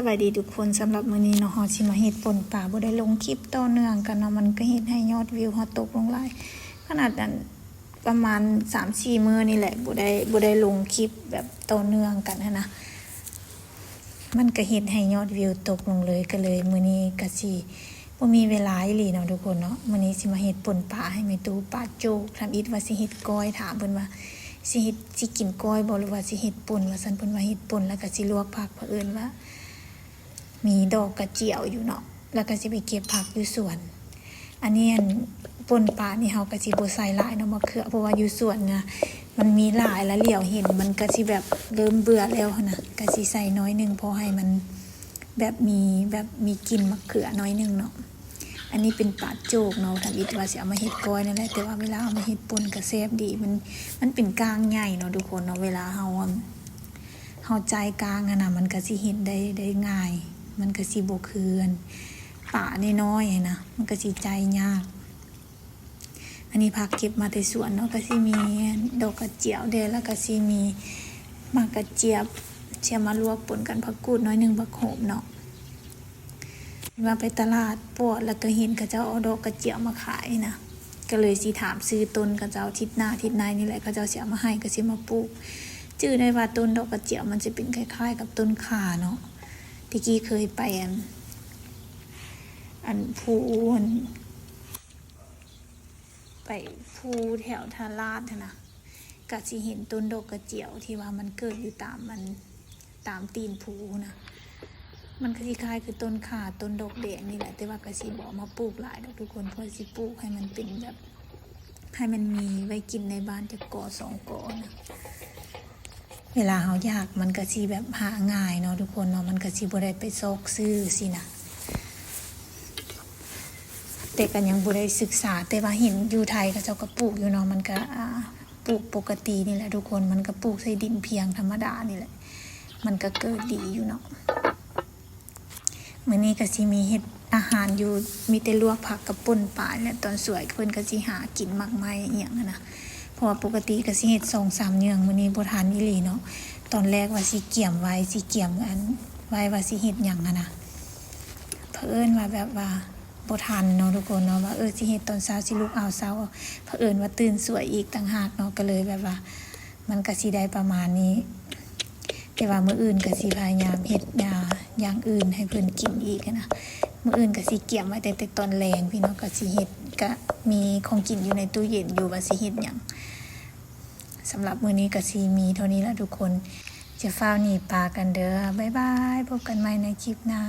บายดีทุกคนสำหรับมื้อนี้เนาะเฮาสิมาเฮ็ดป่นปลาบ่ได้ลงคลิปต่อเนื่องกันเนาะมันก็เฮ็ดให้ยอดวิวเฮาตกลงหลายขนาดนั้นประมาณ 3-4 มื้อนี่แหละบ่ได้ลงคลิปแบบต่อเนื่องกันนะมันก็เฮ็ดให้ยอดวิวตกลงเลยก็เลยมื้อนี้ก็สิบ่มีเวลาอีหลีเนาะทุกคนเนาะมื้อนี้สิมาเฮ็ดป่นปลาให้แม่ตู่ปลาโจกทำอิดว่าสิเฮ็ดก้อยถามเพิ่นว่าสิกินก้อยบ่หรือว่าสิเฮ็ดป่นว่าซั่นเพิ่นว่าเฮ็ดป่นแล้วก็สิลวกผักเผอิญว่ามีดอกกระเจียวอยู่เนาะแล้วก็สิไปเก็บผักอยู่สวนอันนี้ป่นปลานี่เฮาก็สิบ่ใส่หลายเนาะมะเขือเพราะว่าอยู่สวนนะมันมีหลายแล้วเหลียวเห็นมันก็สิแบบเริ่มเบื่อแล้วนะก็สิใส่น้อยนึงพอให้มันแบบมีกลิ่นมะเขือน้อยนึงเนาะอันนี้เป็นปลาโจกเนาะทำอิดว่าสิเอามาเฮ็ดก้อยนั่นแหละแต่ว่าเวลาเอามาเฮ็ดป่นก็แซ่บดีมันเป็นกลางใหญ่เนาะทุกคนเนาะเวลาเฮาใจกลางนะมันก็สิเฮ็ดได้ง่ายมันก็สิบ่คือป่าน้อยๆนะมันก็สิใจยากอันนี้ผักเก็บมาแต่สวนเนาะก็สิมีดอกกระเจียวเด้แล้วก็สิมีมะกระเจี๊ยบเชียมาลวกป่นกันผักกูดน้อยนึงผักโขมเนาะว่าไปตลาดปวดแล้วก็เห็นเขาเจ้าเอาดอกกระเจียวมาขายนะก็เลยสิถามซื้อต้นเขาเจ้าทิศหน้าทิศในนี่แหละเขาเจ้าสิเอามาให้ก็สิมาปลูกชื่อได้ว่าต้นดอกกระเจียวมันจะเป็นคล้ายๆกับต้นข่าเนาะที่กี้เคยไปภูไปภูแถวทาราดนะก็สิเห็นต้นดอกกระเจียวที่ว่ามันเกิดอยู่ตามตีนภูนะมันก็สิคล้ายคือต้นข่าต้นดอกแดงนี่แหละแต่ว่าก็สิบ่มาปลูกหลายดอกทุกคนเพื่อสิปลูกให้มันเป็นแบบให้มันมีไว้กินในบ้านจะก่อ2 ก่อนะเวลาเฮาอยากมันก็สิแบบหาง่ายเนาะทุกคนเนาะมันก็สิบ่ได้ไปซอกซื้อสินะแต่ก็ยังบ่ได้ศึกษาแต่ว่าเห็นอยู่ไทยเขาเจ้าก็ปลูกอยู่เนาะมันก็ปลูกปกตินี่แหละทุกคนมันก็ปลูกใส่ดินเพียงธรรมดานี่แหละมันก็เกิดดีอยู่เนาะมื้อนี้ก็สิมีเฮ็ดอาหารอยู่มีแต่ลวกผักกับป่นปลาและตอนสวยเพิ่นก็สิหากินมากมายอีหยังนะเพราะว่าปกติก็สิเฮ็ด 2-3 อย่างมื้อนี้บ่ทันอีหลีเนาะตอนแรกว่าสิเกี่ยมไว้ไว้ว่าสิเฮ็ดหยังนะเผอิญว่าแบบว่าบ่ทันเนาะทุกคนเนาะว่าสิเฮ็ดตอนเช้าสิลุกเอาเช้าเผอิญว่าตื่นสวยอีกต่างหากเนาะก็เลยแบบว่ามันก็สิได้ประมาณนี้แต่ว่ามื้ออื่นก็สิพยายามเฮ็ดอย่างอื่นให้เพิ่นกินอีกนะมื้ออื่นก็สิเกี่ยมไว้แต่ตอนแลงพี่น้องก็สิเฮ็ดก็มีของกินอยู่ในตู้เย็นอยู่ว่าสิเฮ็ดหยังสำหรับมื้อนี้ก็สิมีเท่านี้ละทุกคนจะฟ้าวหนีปลากันเด้อบ๊ายบายพบกันใหม่ในคลิปหน้า